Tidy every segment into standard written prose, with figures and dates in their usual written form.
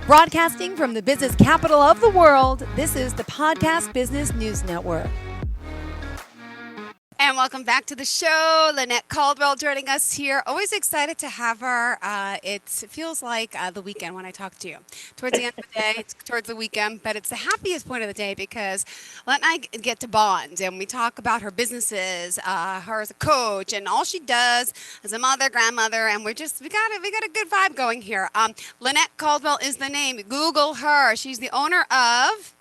Broadcasting from the business capital of the world, this is the Podcast Business News Network. And welcome back to the show. Lynnette Caldwell joining us here. Always excited to have her. It feels like the weekend when I talk to you. Towards the end of the day, it's towards the weekend, but it's the happiest point of the day because Lynette and I get to bond and we talk about her businesses, her as a coach, and all she does as a mother, grandmother, and we got a good vibe going here. Lynnette Caldwell is the name. Google her. She's the owner of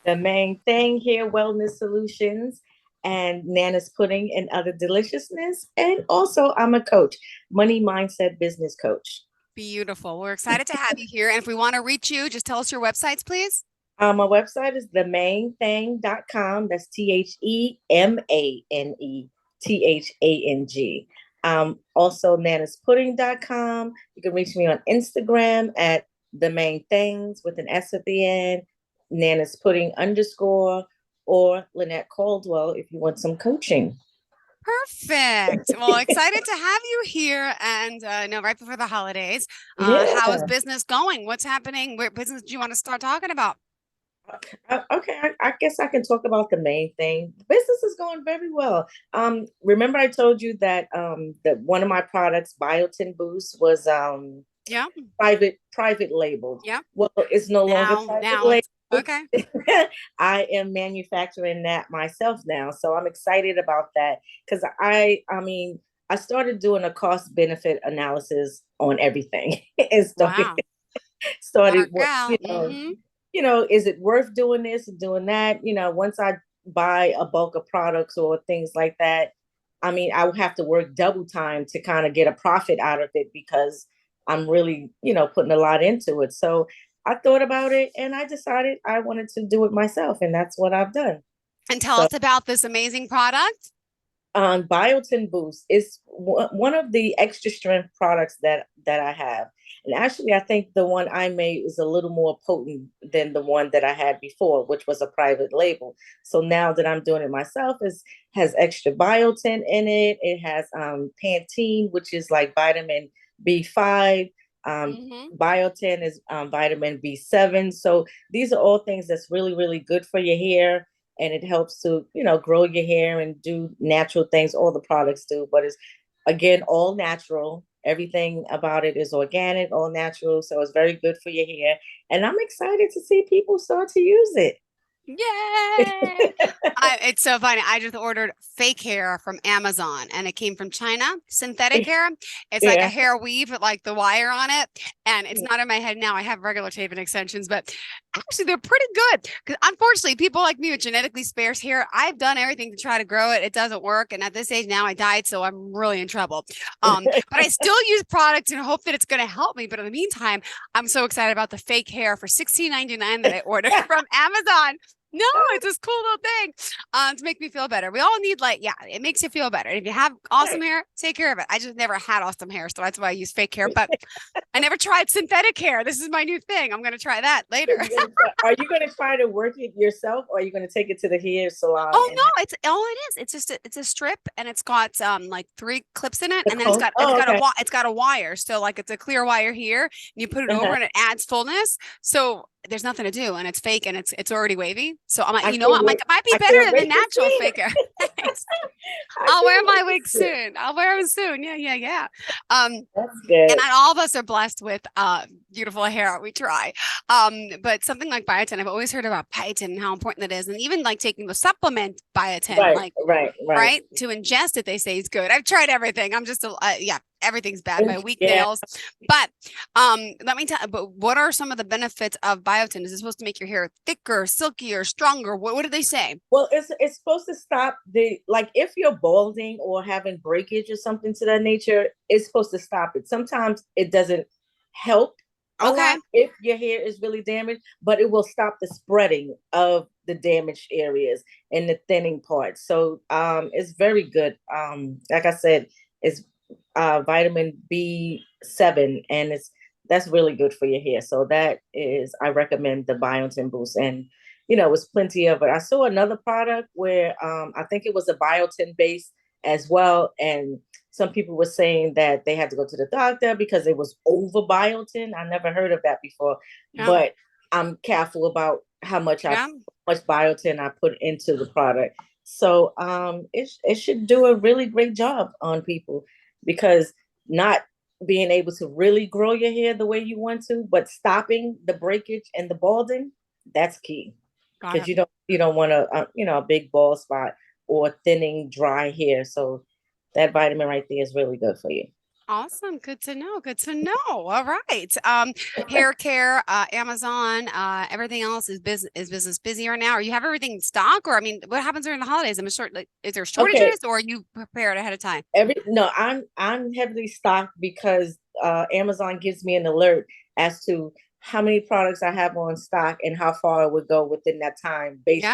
The Main Thing here, Wellness Solutions, and Nana's Pudding and Other Deliciousness. And also, I'm a coach, money mindset business coach. Beautiful. We're excited to have you here. And if we want to reach you, just tell us your websites, please. My website is themanethang.com. That's TheMANEthang. Also, nanaspudding.com. You can reach me on Instagram at The Main Things with an S at the end, Nana's Pudding _ or Lynnette Caldwell if you want some coaching. Perfect. Well, excited to have you here and right before the holidays. How is business going? What's happening? What business do you want to start talking about? Okay, I guess I can talk about the main thing. Business is going very well. Remember I told you that that one of my products, Biotin Boost, was private label. Yeah. Well, it's no longer private label. Okay. I am manufacturing that myself now, so I'm excited about that because I started doing a cost benefit analysis on everything and started is it worth doing this and doing that? Once I buy a bulk of products or things like that, I would have to work double time to kind of get a profit out of it because I'm really, putting a lot into it. So I thought about it and I decided I wanted to do it myself, and that's what I've done. And tell us about this amazing product. Biotin Boost is one of the extra strength products that I have. And actually, I think the one I made is a little more potent than the one that I had before, which was a private label. So now that I'm doing it myself, has extra biotin in it. It has Pantene, which is like vitamin B5. Biotin is vitamin B7. So these are all things that's really, really good for your hair. And it helps to, grow your hair and do natural things. All the products do, but it's, again, all natural. Everything about it is organic, all natural. So it's very good for your hair. And I'm excited to see people start to use it. Yay! It's so funny. I just ordered fake hair from Amazon and it came from China, synthetic hair. It's like a hair weave with like the wire on it. And it's not in my head now. I have regular tape and extensions, but actually they're pretty good. Because unfortunately, people like me with genetically sparse hair, I've done everything to try to grow it. It doesn't work. And at this age now I died, so I'm really in trouble. But I still use products and hope that it's going to help me. But in the meantime, I'm so excited about the fake hair for $16.99 that I ordered from Amazon. No, it's this cool little thing to make me feel better. We all need it makes you feel better. And if you have awesome hair, take care of it. I just never had awesome hair, so that's why I use fake hair. But I never tried synthetic hair. This is my new thing. I'm going to try that later. Are you going to try to work it yourself, or are you going to take it to the hair salon? Oh no, it's all it is. It's just it's a strip, and it's got 3 clips in it, and then it's got a wire. So like it's a clear wire here, and you put it over, and it adds fullness. So there's nothing to do, and it's fake, and it's already wavy. So I'm like, it might be better than the natural fake hair. I'll wear my wig soon. I'll wear them soon. Yeah. That's good. And all of us are blessed with beautiful hair. We try. But something like biotin, I've always heard about biotin and how important it is, and even like taking the supplement biotin, right, to ingest it. They say is good. I've tried everything. I'm just everything's bad. My weak nails. But let me tell. But what are some of the benefits of biotin? Is it supposed to make your hair thicker, silkier, stronger? What did they say? Well, it's supposed to stop if you're balding or having breakage or something to that nature, it's supposed to stop it. Sometimes it doesn't help a lot if your hair is really damaged, but it will stop the spreading of the damaged areas and the thinning parts. So it's very good. Like I said, it's vitamin B7, and that's really good for your hair. So I recommend the Biotin Boost, and it's plenty of it. I saw another product where I think it was a biotin base as well, and some people were saying that they had to go to the doctor because it was over biotin. I never heard of that before, but I'm careful about how much much biotin I put into the product. So it should do a really great job on people, because not being able to really grow your hair the way you want to, but stopping the breakage and the balding, that's key. Because you don't want a big bald spot or thinning dry hair. So that vitamin right there is really good for you. Awesome. Good to know. Good to know. All right. Hair care, Amazon, everything else is business busier now? Or you have everything in stock? Or I mean, what happens during the holidays? I'm sure, like, is there shortages or are you prepared ahead of time? I'm heavily stocked because Amazon gives me an alert as to how many products I have on stock and how far it would go within that time based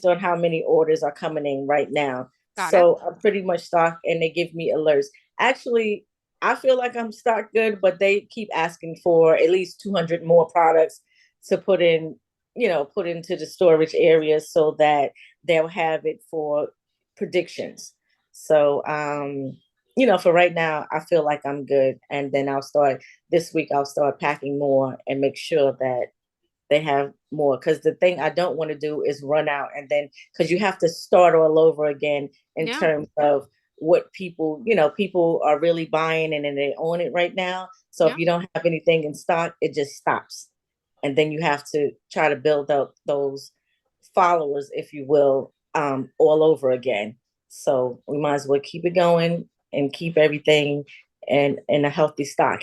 on how many orders are coming in right now. So I'm pretty much stocked, and they give me alerts. Actually, I feel like I'm stocked good, but they keep asking for at least 200 more products to put into the storage area so that they'll have it for predictions. So, for right now, I feel like I'm good. And then I'll start packing more and make sure that they have more. Because the thing I don't want to do is run out, and then because you have to start all over again in terms of what people are really buying and then they own it right now. So if you don't have anything in stock, it just stops. And then you have to try to build up those followers, if you will, all over again. So we might as well keep it going and keep everything in a healthy stock.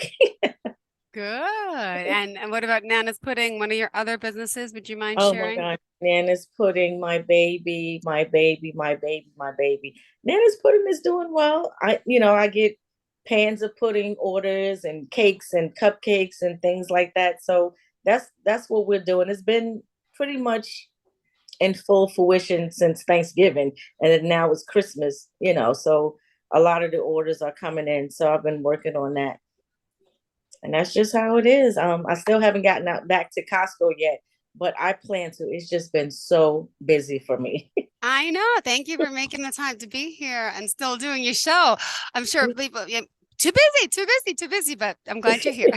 Good. And what about Nana's Pudding? One of your other businesses? Would you mind sharing? Oh my God. Nana's Pudding, my baby, my baby, my baby, my baby. Nana's Pudding is doing well. I get pans of pudding orders and cakes and cupcakes and things like that. So that's what we're doing. It's been pretty much in full fruition since Thanksgiving, and then now it's Christmas, so a lot of the orders are coming in. So I've been working on that. And that's just how it is. I still haven't gotten out back to Costco yet, but I plan to. It's just been so busy for me. I know. Thank you for making the time to be here and still doing your show. I'm sure people, too busy, but I'm glad you're here.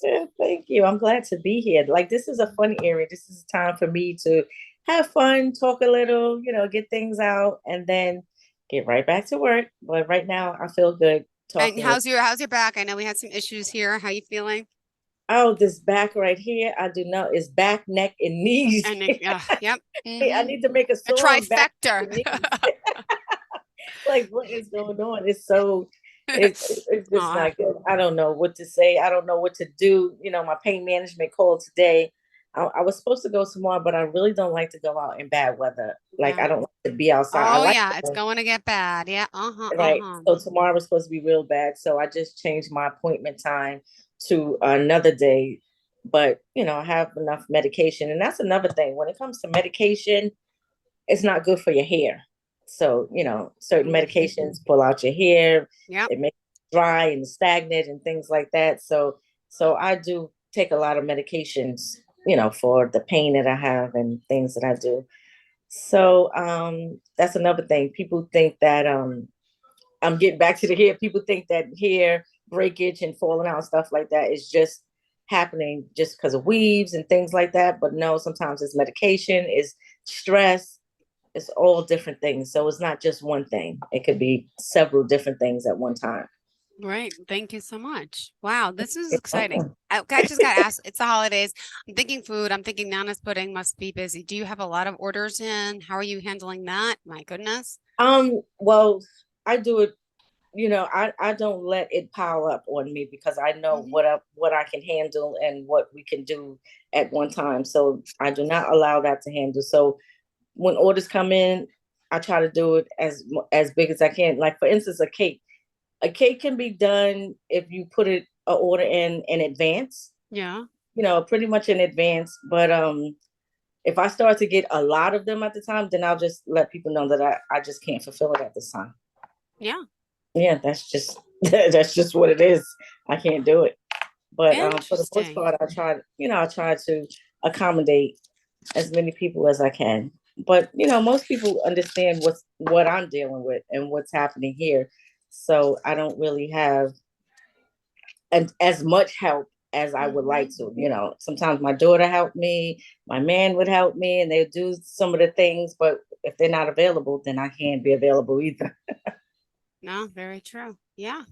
Yeah, thank you. I'm glad to be here. Like, this is a fun area. This is a time for me to have fun, talk a little, get things out, and then get right back to work. But right now, I feel good. And how's your back? I know we had some issues here. How you feeling? Oh, this back right here, I do know, is back, neck, and knees. And yep. Mm-hmm. I need to make a trifecta. Like, what is going on? It's just not good. I don't know what to say. I don't know what to do. My pain management called today. I was supposed to go tomorrow, but I really don't like to go out in bad weather. Like, I don't like to be outside. Oh, it's going to get bad. Yeah. Right. So tomorrow was supposed to be real bad. So I just changed my appointment time to another day. But, I have enough medication. And that's another thing. When it comes to medication, it's not good for your hair. So, certain medications pull out your hair. It makes it dry and stagnant and things like that. So I do take a lot of medications, for the pain that I have and things that I do. So that's another thing. People think that I'm getting back to the hair. People think that hair breakage and falling out and stuff like that is just happening just because of weaves and things like that. But no, sometimes it's medication, it's stress, it's all different things. So it's not just one thing. It could be several different things at one time. Right. Thank you so much. Wow, this is exciting. I just got asked. It's the holidays. I'm thinking food. I'm thinking Nana's Pudding must be busy. Do you have a lot of orders in? How are you handling that? My goodness. Well, I do it. I don't let it pile up on me because I know what I can handle and what we can do at one time. So I do not allow that to handle. So when orders come in, I try to do it as big as I can. Like, for instance, a cake. A cake can be done if you put an order in advance. Yeah. Pretty much in advance. But if I start to get a lot of them at the time, then I'll just let people know that I just can't fulfill it at this time. Yeah. Yeah, that's just what it is. I can't do it. But for the most part, I try to accommodate as many people as I can. But most people understand what I'm dealing with and what's happening here. So I don't really have as much help as I would like to. Sometimes my daughter helped me, my man would help me, and they'll do some of the things. But if they're not available, then I can't be available either. No, very true. Yeah.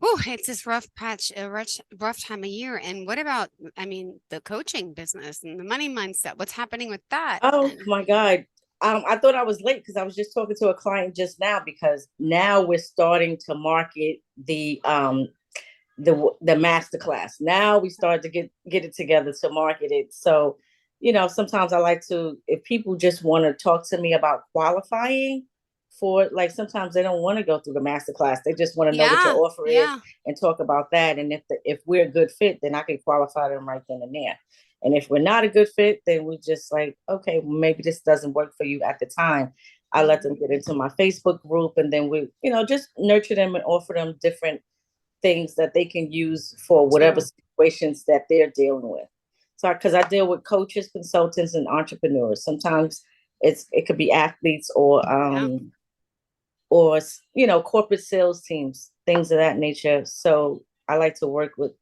Oh, it's this rough patch, a rough time of year. And what about, I mean, the coaching business and the money mindset? What's happening with that? Oh my God. I thought I was late because I was just talking to a client just now, because now we're starting to market the master class. Now we start to get it together to market it. So, sometimes I like to, if people just want to talk to me about qualifying for, like, sometimes they don't want to go through the master class. They just want to know what your offer is and talk about that. And if we're a good fit, then I can qualify them right then and there. And if we're not a good fit, then we just like, okay, well, maybe this doesn't work for you at the time. I let them get into my Facebook group, and then we, just nurture them and offer them different things that they can use for whatever situations that they're dealing with. So, because I deal with coaches, consultants, and entrepreneurs. Sometimes it could be athletes or corporate sales teams, things of that nature. So I like to work with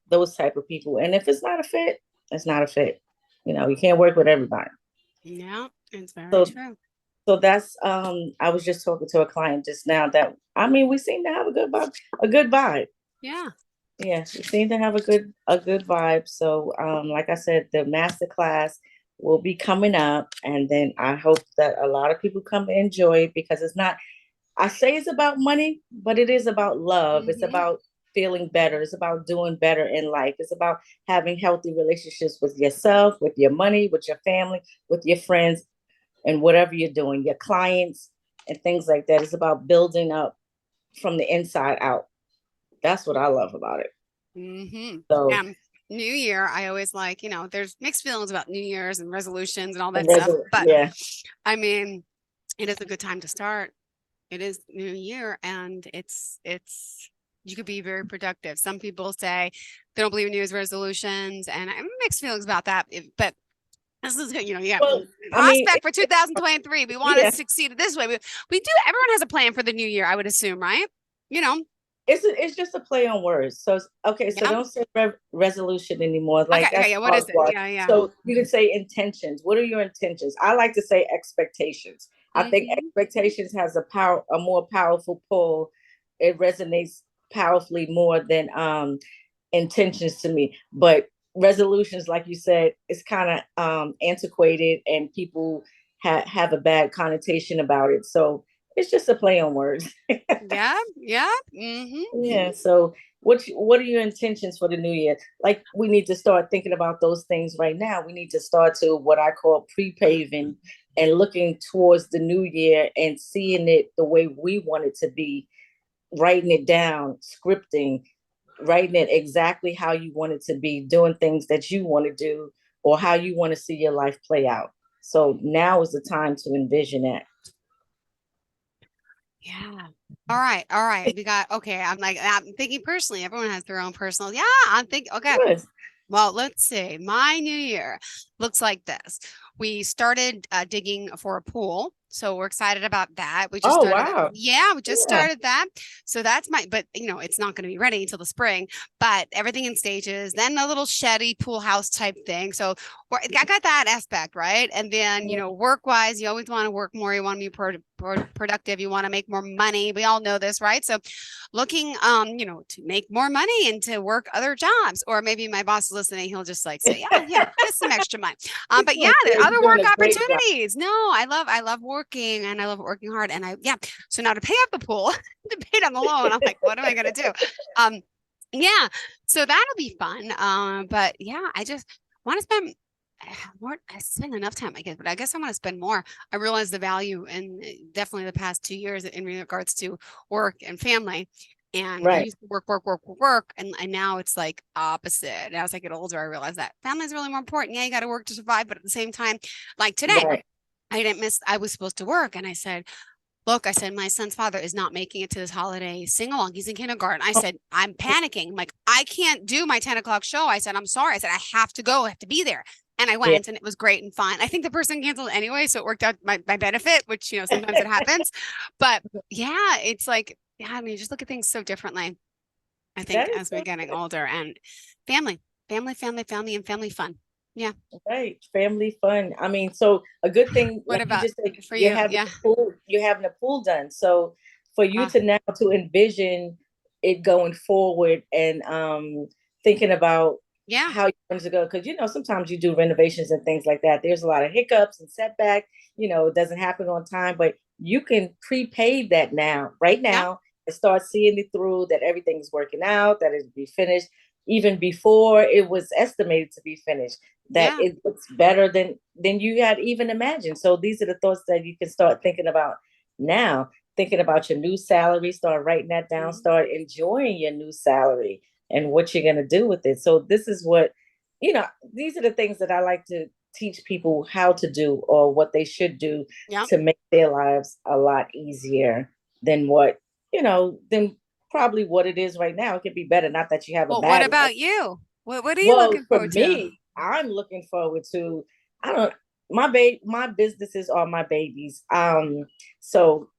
those type of people. And if it's not a fit, it's not a fit. You can't work with everybody. Yeah, it's very true. So that's I was just talking to a client just now that, I mean, we seem to have a good vibe. Yeah. Yeah, we seem to have a good vibe. So like I said, the master class will be coming up, and then I hope that a lot of people come and enjoy it, because I say it's about money, but it is about love. It's about feeling better. It's about doing better in life. It's about having healthy relationships with yourself, with your money, with your family, with your friends, and whatever you're doing, your clients and things like that. It's about building up from the inside out. That's what I love about it. So New Year, I always like, there's mixed feelings about New Year's and resolutions and all that stuff. But I mean, it is a good time to start. It is New Year, and it's you could be very productive. Some people say they don't believe in New Year's resolutions, and I have mixed feelings about that. But this is, prospect for 2023. We want to succeed this way. We do. Everyone has a plan for the new year, I would assume, right? It's just a play on words. So okay, so don't say resolution anymore. Like, okay, what is it? Yeah. So you can say intentions. What are your intentions? I like to say expectations. I think expectations has a more powerful pull. It resonates powerfully more than intentions to me. But resolutions, like you said, is kind of antiquated, and people have a bad connotation about it. So it's just a play on words. Yeah. Yeah. So what are your intentions for the new year? Like, we need to start thinking about those things right now. We need to start to what I call pre-paving, and looking towards the new year and seeing it the way we want it to be, writing it down, scripting, writing it exactly how you want it to be, doing things that you want to do, or how you want to see your life play out. So now is the time to envision that. Yeah. All right. I'm thinking personally, everyone has their own personal. Yeah. I'm thinking, okay. Yes. Well, let's see. My new year looks like this. We started digging for a pool. So we're excited about that. We just started. Wow. Yeah, we just started that. So that's but it's not going to be ready until the spring, but everything in stages, then a little sheddy pool house type thing. So I got that aspect, right? And then, work wise, you always want to work more. You want to be productive. You want to make more money. We all know this, right? So looking, to make more money and to work other jobs, or maybe my boss is listening. He'll just like say, yeah, get some extra money. But yeah, there are other work opportunities. No, I love working, and I love working hard. And so now to pay off the pool, to pay down the loan, I'm like, what am I going to do? Yeah, so that'll be fun. But yeah, I just want to spend more. I spend enough time, I guess, but I guess I want to spend more. I realize the value, and definitely the past 2 years in regards to work and family. And I used to work, and now it's like opposite. And as I get older, I realize that family is really more important. Yeah, you got to work to survive, but at the same time, like today, I was supposed to work, and I said, look, my son's father is not making it to this holiday sing-along. He's in kindergarten. I said, I'm panicking. I'm like, I can't do my 10 o'clock show. I said, I'm sorry. I said, I have to go. I have to be there. And I went and it was great and fun. I think the person canceled anyway, so it worked out my benefit, which, you know, sometimes it happens. But yeah, it's like, yeah, I mean, just look at things so differently, I think, as we're getting older. And family, family, family, family, and family fun. Yeah. Right. Family fun. I mean, so a good thing, What like you about just said, for you? Yeah. you're having a pool done. So for you Uh, to now to envision it going forward and thinking about yeah. how you want it to go, because you know, sometimes you do renovations and things like that. There's a lot of hiccups and setback, you know, it doesn't happen on time, but you can prepay that now, right Yeah. now, and start seeing it through that everything's working out, that it'll be finished even before it was estimated to be finished, that Yeah. it looks better than you had even imagined. So these are the thoughts that you can start thinking about now. Thinking about your new salary, start writing that down, start enjoying your new salary and what you're going to do with it. So this is what, you know, these are the things that I like to teach people how to do or what they should do Yeah. to make their lives a lot easier than what, you know, than probably what it is right now. It could be better. Not that you have a Well, what bad life. about you? What are you Well, looking for forward to? me, I'm looking forward to, I don't, my businesses are my babies. So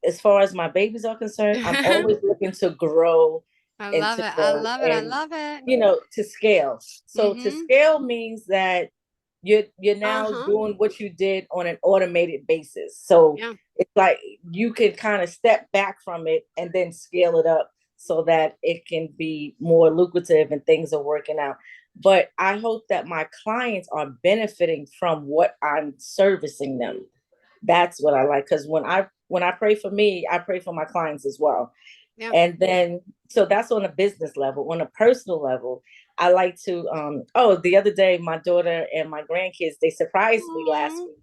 as far as my babies are concerned, I'm always looking to grow I and love to it. I grow love it. I and, love it. you know, to scale. So to Mm-hmm. scale means that you're now Uh-huh. doing what you did on an automated basis. So Yeah. it's like you can kind of step back from it and then scale it up so that it can be more lucrative and things are working out. But I hope that my clients are benefiting from what I'm servicing them. That's what I like, because when I pray for me, I pray for my clients as well. Yeah. And then so that's on a business level. On a personal level, I like to the other day my daughter and my grandkids, they surprised me last Aw. week,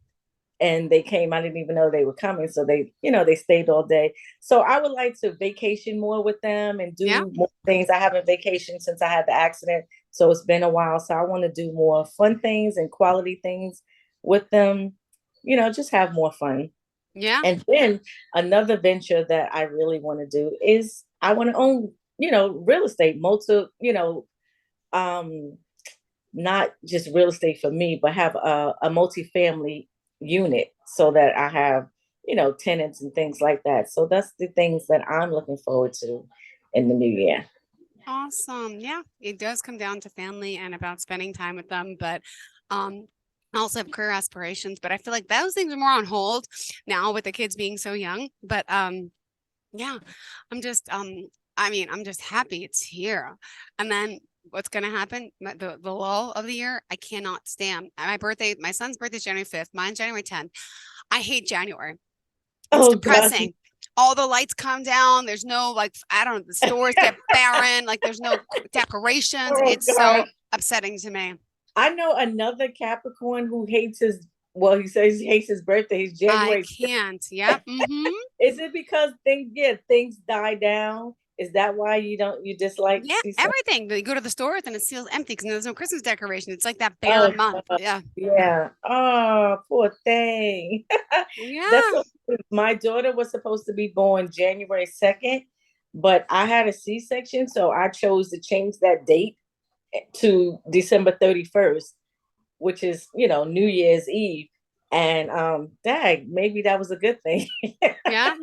and they came. I didn't even know they were coming, so they, you know, they stayed all day. So I would like to vacation more with them and Yeah. do more things. I haven't vacationed since I had the accident, so it's been a while. So I want to do more fun things and quality things with them, you know, just have more fun. Yeah. And then another venture that I really want to do is I want to own, you know, real estate, um, not just real estate for me, but have a multifamily unit so that I have, you know, tenants and things like that. So that's the things that I'm looking forward to in the new year. Awesome. Yeah. It does come down to family and about spending time with them. But I also have career aspirations, but I feel like those things are more on hold now with the kids being so young. But yeah, I'm just I mean, I'm just happy it's here. And then what's gonna happen? The lull of the year, I cannot stand. My son's birthday is January 5th, mine's January 10th. I hate January. It's Oh God. depressing. All the lights come down. There's no, like, I don't know, the stores get barren. Like there's no decorations. Oh It's so God. upsetting to me. I know another Capricorn who hates he says he hates his birthday. He's I January. can't. Yep. Mm-hmm. Is it because things die down? Is that why you dislike Yeah, December? everything. You go to the store and it feels empty because there's no Christmas decoration. It's like that Oh barren month. God. Yeah. Yeah. Oh, poor thing. That's Yeah. so, my daughter was supposed to be born January 2nd, but I had a C-section, so I chose to change that date to December 31st, which is, you know, New Year's Eve. And dang, maybe that was a good thing. Yeah.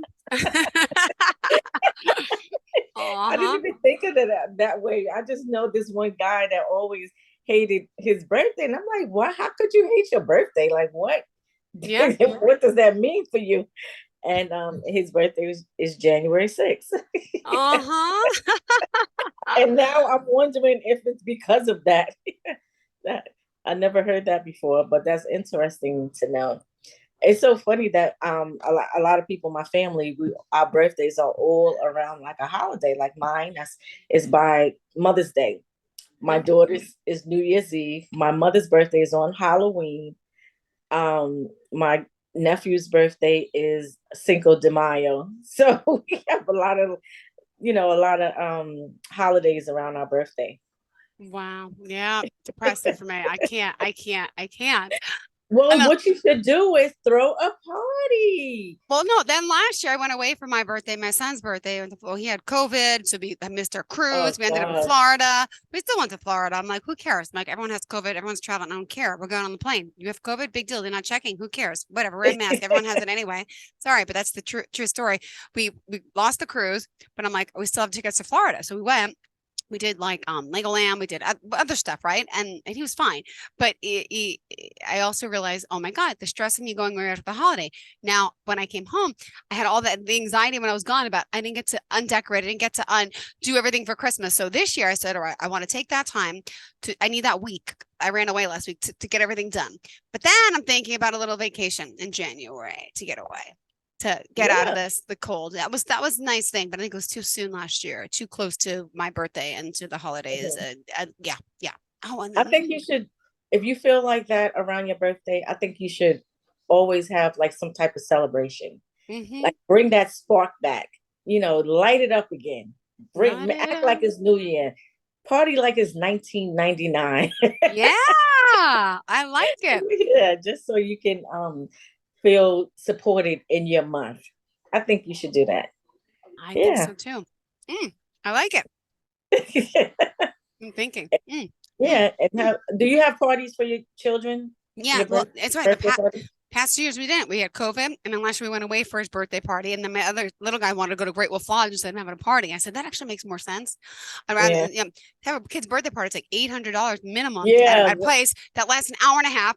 I didn't Uh-huh. even think of it that way. I just know this one guy that always hated his birthday. And I'm like, what? How could you hate your birthday? Like, what? Yeah. What does that mean for you? And his birthday is January 6th. Uh-huh. And now I'm wondering if it's because of that. That I never heard that before, but that's interesting to know. It's so funny that a lot of people in my family, our birthdays are all around like a holiday. Like mine is by Mother's Day. My Yeah. daughter's is New Year's Eve. My mother's birthday is on Halloween. My nephew's birthday is Cinco de Mayo. So we have a lot of holidays around our birthday. Wow. Yeah. Depressing for me. I can't. I can't. I can't. Well, what you should do is throw a party. Well, no, then last year I went away for my birthday, my son's birthday. Well, he had COVID, so I missed our cruise. We ended up in Florida. We still went to Florida. I'm like, who cares? I'm like, everyone has COVID. Everyone's traveling. I don't care. We're going on the plane. You have COVID? Big deal. They're not checking. Who cares? Whatever. We're in mask. Everyone has it anyway. Sorry, but that's the true story. We lost the cruise, but I'm like, we still have tickets to Florida. So we went. We did like Legoland, we did other stuff, right? And he was fine. But I also realized, oh my God, the stress of me going right after the holiday. Now, when I came home, I had all the anxiety when I was gone about I didn't get to undecorate, I didn't get to do everything for Christmas. So this year I said, all right, I want to take that time I need that week. I ran away last week to get everything done. But then I'm thinking about a little vacation in January to get away. To get out of the cold. That was a nice thing, but I think it was too soon last year, too close to my birthday and to the holidays. Yeah. Oh, I think you should, if you feel like that around your birthday, I think you should always have like some type of celebration. Like bring that spark back, light it up again. Act like it's New Year. Party like it's 1999. Yeah, I like it. Yeah, just so you can feel supported in your month. I think you should do that. I think so too. I like it. I'm thinking. Yeah. And do you have parties for your children? Yeah, well, it's right. The past 2 years we didn't. We had COVID, and then last year we went away for his birthday party, and then my other little guy wanted to go to Great Wolf Lodge instead of having a party. I said that actually makes more sense. I'd rather have a kid's birthday party. It's like $800 minimum at a place that lasts an hour and a half.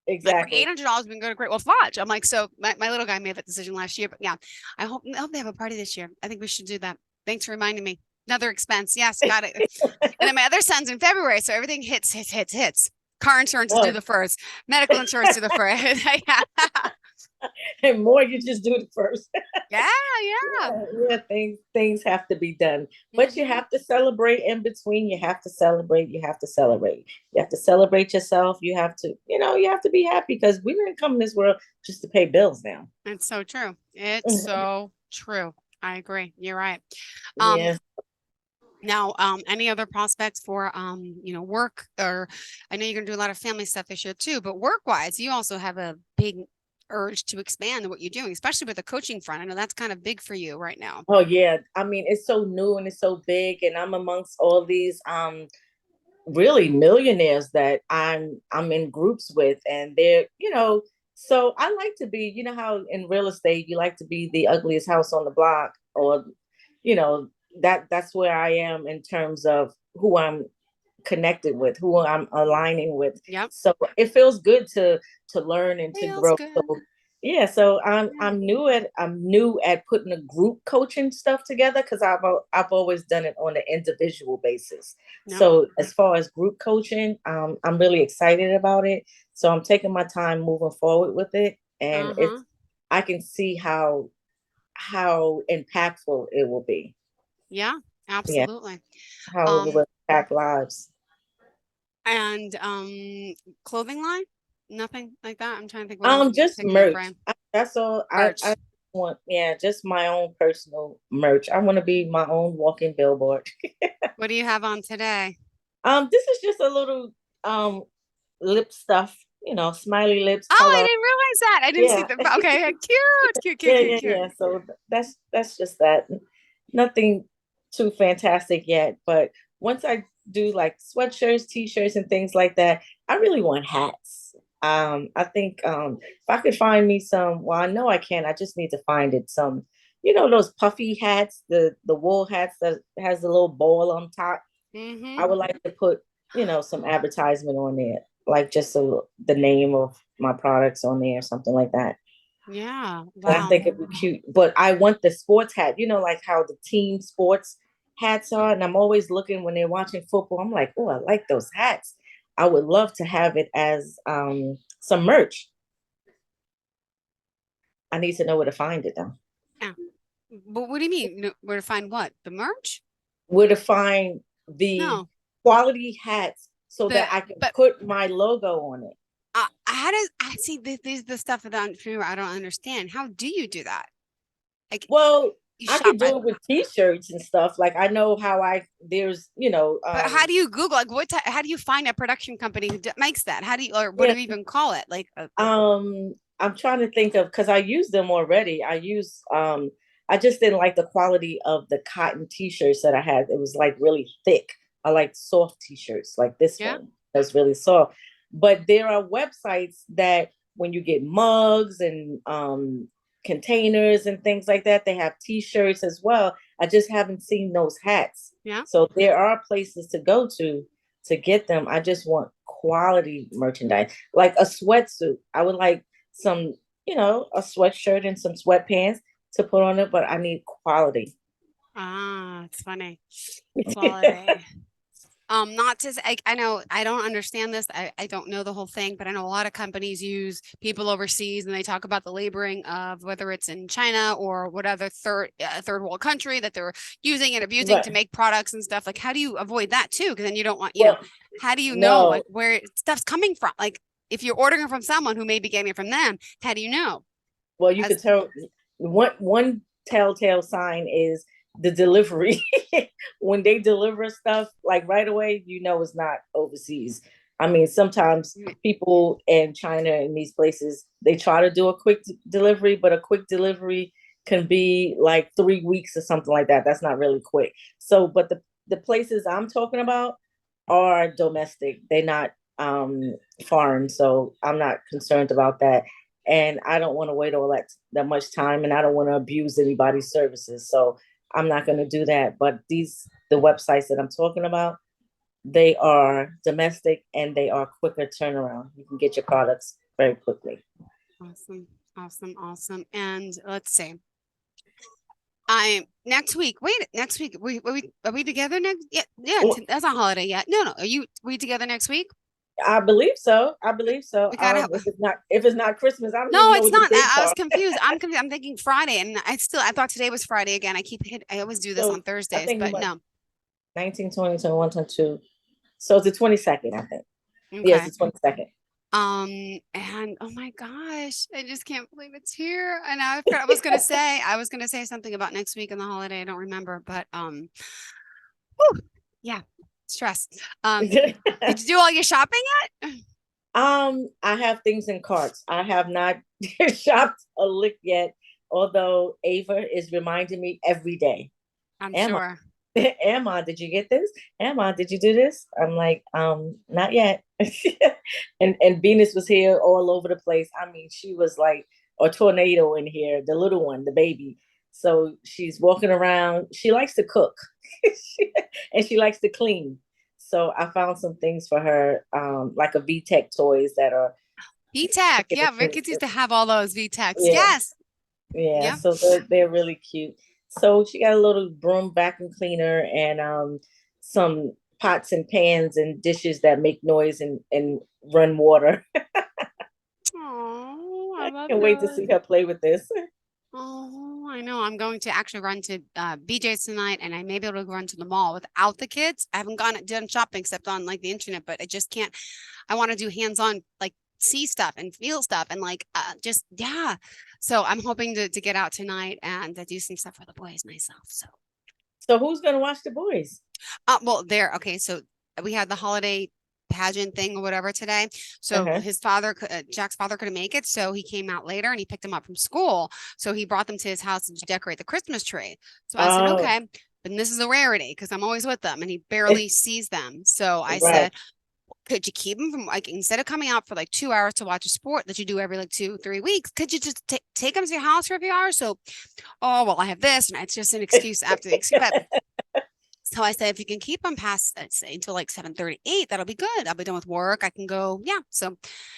Exactly. Like for $800, we can go to Great Wolf Lodge. I'm like, so my little guy made that decision last year, but yeah, I hope they have a party this year. I think we should do that. Thanks for reminding me. Another expense. Yes, got it. And then my other son's in February, so everything hits. Car insurance is due the first. Medical insurance do the first. And mortgages do the first. Yeah. Things have to be done, but you have to celebrate in between. You have to celebrate. You have to celebrate yourself. You have to, you have to be happy because we didn't come in this world just to pay bills now. It's so true. It's so true. I agree. You're right. Now, any other prospects for, work, or I know you're going to do a lot of family stuff this year too, but work-wise, you also have a big urge to expand what you're doing, especially with the coaching front. I know that's kind of big for you right now. Oh yeah. I mean, it's so new and it's so big, and I'm amongst all these, really millionaires that I'm in groups with, and they're, so I like to be, how in real estate, you like to be the ugliest house on the block, or, that's where I am in terms of who I'm connected with, who I'm aligning with. Yep. So it feels good to learn and to grow. So I'm new at putting a group coaching stuff together, because I've always done it on an individual basis. Yep. So as far as group coaching, I'm really excited about it. So I'm taking my time moving forward with it, and I can see how impactful it will be. Yeah, absolutely. How it will impact lives. And clothing line? Nothing like that. I'm trying to think. Just merch. That's all. Merch. I want, just my own personal merch. I want to be my own walking billboard. What do you have on today? This is just a little lip stuff. Smiley lips. Oh, I didn't realize that. I didn't see them. Okay, cute. Yeah. So that's just that. Nothing too fantastic yet, but once I do like sweatshirts, t-shirts, and things like that, I really want hats. I think if I could find me some, well, I know I can, I just need to find it, some, those puffy hats, the wool hats that has a little ball on top. I would like to put, some advertisement on there, like just the name of my products on there, something like that. Yeah. Wow. I think it'd be cute, but I want the sports hat, like how the team sports hats are. And I'm always looking when they're watching football. I'm like, oh, I like those hats. I would love to have it as some merch. I need to know where to find it though. Yeah. But what do you mean? Where to find what? The merch? Where to find the quality hats that I can put my logo on it. How does I see this is the stuff that I don't understand. How do you do that? Well, You I shop could do it with t-shirts and stuff. Like I know how there's, but how do you Google, like how do you find a production company who makes that? How do you, or what yeah, do you even call it? Like, I'm trying to think of, because I use them already. I just didn't like the quality of the cotton t-shirts that I had. It was like really thick. I like soft t-shirts like this one. That's really soft. But there are websites that when you get mugs and containers and things like that, they have t-shirts as well. I just haven't seen those hats. Yeah. So there are places to go to get them. I just want quality merchandise, like a sweatsuit. I would like some, a sweatshirt and some sweatpants to put on it, but I need quality. It's funny. Quality. Not to say, I know I don't understand this. I don't know the whole thing, but I know a lot of companies use people overseas and they talk about the laboring of whether it's in China or whatever third world country that they're using and abusing to make products and stuff. Like, how do you avoid that too? Because then you don't want, how do you know like where stuff's coming from? Like if you're ordering from someone who may be getting it from them, how do you know? Well, you could tell one telltale sign is the delivery. When they deliver stuff like right away, it's not overseas. I mean, sometimes people in China and these places, they try to do a quick delivery, but a quick delivery can be like 3 weeks or something like that. That's not really quick. So, but the places I'm talking about are domestic. They're not foreign. So I'm not concerned about that. And I don't want to wait all that much time, and I don't want to abuse anybody's services. So I'm not going to do that. But the websites that I'm talking about, they are domestic and they are quicker turnaround. You can get your products very quickly. Awesome. And let's see. Next week. Are we together next? Yeah. That's not a holiday yet. No. We together next week? I believe so. We gotta if it's not Christmas, I don't know. No, it's not. I was confused. I'm thinking Friday, and I thought today was Friday again. I always do this on Thursdays, but no. 19, 20, 21, 22. So it's the 22nd, I think. Okay. Yes, the 22nd. And oh my gosh, I just can't believe it's here. And I was gonna say something about next week and the holiday. I don't remember, but yeah. Stress. Did you do all your shopping yet? I have things in carts. I have not shopped a lick yet, although Ava is reminding me every day. I'm sure. Emma, did you get this? Emma, did you do this? I'm like, not yet. and Venus was here all over the place. I mean, she was like a tornado in here, the little one, the baby. So she's walking around. She likes to cook and she likes to clean. So I found some things for her, like a VTech toys that are VTech. Yeah, Ricketts used to have all those VTechs. Yeah. Yes. Yeah. So they're really cute. So she got a little broom vacuum cleaner and some pots and pans and dishes that make noise and run water. Oh, I can't wait to see her play with this. Oh, I know. I'm going to actually run to BJ's tonight, and I may be able to run to the mall without the kids. I haven't done shopping except on like the internet, but I just can't. I want to do hands-on, like see stuff and feel stuff, and like So I'm hoping to get out tonight and do some stuff for the boys myself. So who's gonna watch the boys? Well, okay. So we had the holiday pageant thing or whatever today. So his father, Jack's father, couldn't make it. So he came out later and he picked them up from school. So he brought them to his house to decorate the Christmas tree. So I said, okay. And this is a rarity because I'm always with them and he barely sees them. So I said, could you keep them from like, instead of coming out for like 2 hours to watch a sport that you do every like 2-3 weeks, could you just take them to your house for a few hours? So, I have this. And it's just an excuse after the excuse. So I said, if you can keep them past, let's say, until like 7:38, that'll be good. I'll be done with work. I can go. Yeah. So,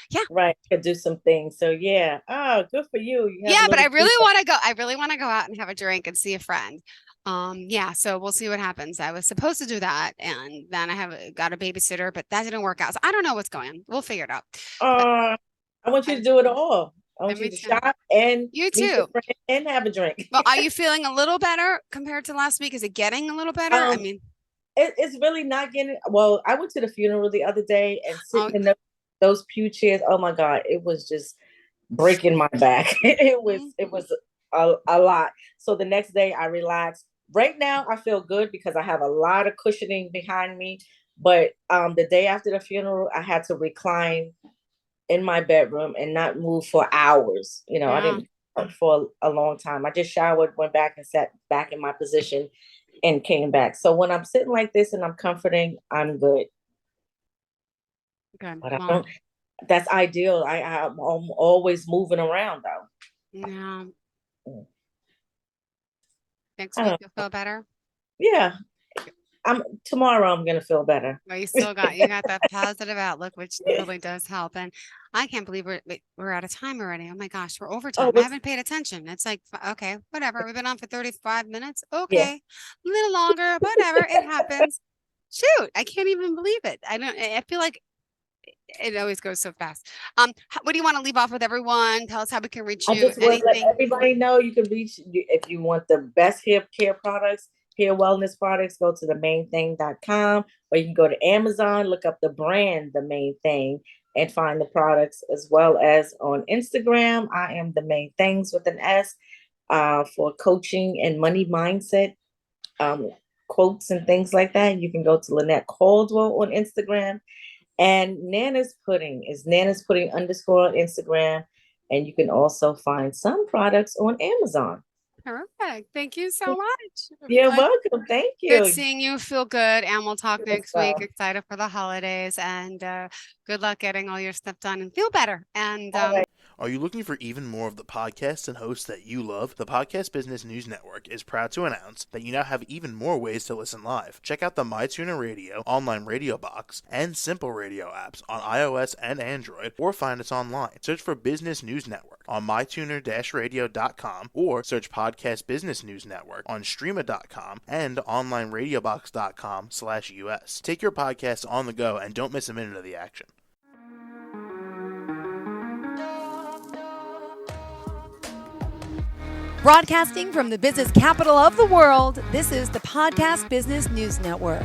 yeah. Right. Could do some things. So, yeah. Oh, good for you. But I really want to go. I really want to go out and have a drink and see a friend. So we'll see what happens. I was supposed to do that. And then I got a babysitter, but that didn't work out. So I don't know what's going on. We'll figure it out. I want you to do it all. I want you to shop and you too and have a drink. Well, are you feeling a little better compared to last week? Is it getting a little better? I mean, it's really not getting. Well, I went to the funeral the other day and sitting in those pew chairs. Oh my God, it was just breaking my back. It was a lot. So the next day I relaxed. Right now I feel good because I have a lot of cushioning behind me. But the day after the funeral, I had to recline in my bedroom and not move for hours. I didn't for a long time. I just showered, went back and sat back in my position and came back. So when I'm sitting like this and I'm comforting, I'm good. Okay. But I don't, that's ideal. I'm always moving around though. Yeah. Next week you'll feel better? Yeah. Tomorrow I'm gonna feel better. Well, you got that positive outlook, which really does help. And I can't believe we're out of time already. Oh my gosh, we're over time. I haven't paid attention. It's like, okay, whatever. We've been on for 35 minutes. Okay, a little longer, whatever. It happens. Shoot, I can't even believe it. I feel like it always goes so fast. What do you want to leave off with, everyone? Tell us how we can reach you. I just want to let everybody know you can reach, if you want the best hair care products, hair wellness products, go to theMANEthang.com, or you can go to Amazon, look up the brand theMANEthang, and find the products, as well as on Instagram. I am theMANEthangs with an S, for coaching and money mindset, quotes and things like that. You can go to Lynnette Caldwell on Instagram. And Nana's Pudding is Nana's Pudding _ on Instagram. And you can also find some products on Amazon. Perfect. Thank you so much. You're welcome. Thank you. Good seeing you. Feel good. And we'll talk next week. Excited for the holidays. And good luck getting all your stuff done and feel better. And Are you looking for even more of the podcasts and hosts that you love? The Podcast Business News Network is proud to announce that you now have even more ways to listen live. Check out the MyTuner Radio, online radio box, and Simple Radio apps on iOS and Android, or find us online. Search for Business News Network on mytuner-radio.com, or search Podcast Business News Network on streama.com and onlineradiobox.com/US. Take your podcast on the go and don't miss a minute of the action. Broadcasting from the business capital of the world, this is the Podcast Business News Network.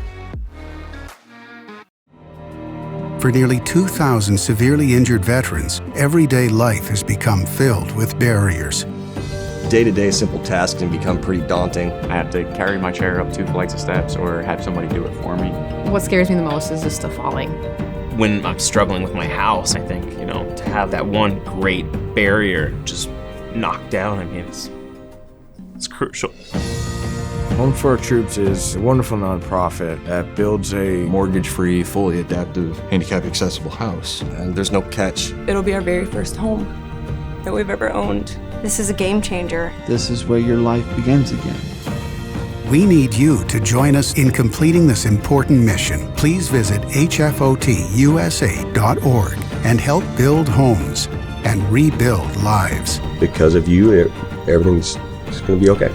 For nearly 2,000 severely injured veterans, everyday life has become filled with barriers. Day-to-day simple tasks can become pretty daunting. I have to carry my chair up 2 flights of steps or have somebody do it for me. What scares me the most is just the falling. When I'm struggling with my house, I think, to have that one great barrier just knocked down, it's crucial. Home for Our Troops is a wonderful nonprofit that builds a mortgage-free, fully adaptive, handicap-accessible house. And there's no catch. It'll be our very first home that we've ever owned. This is a game changer. This is where your life begins again. We need you to join us in completing this important mission. Please visit hfotusa.org and help build homes and rebuild lives. Because of you, everything's going to be okay.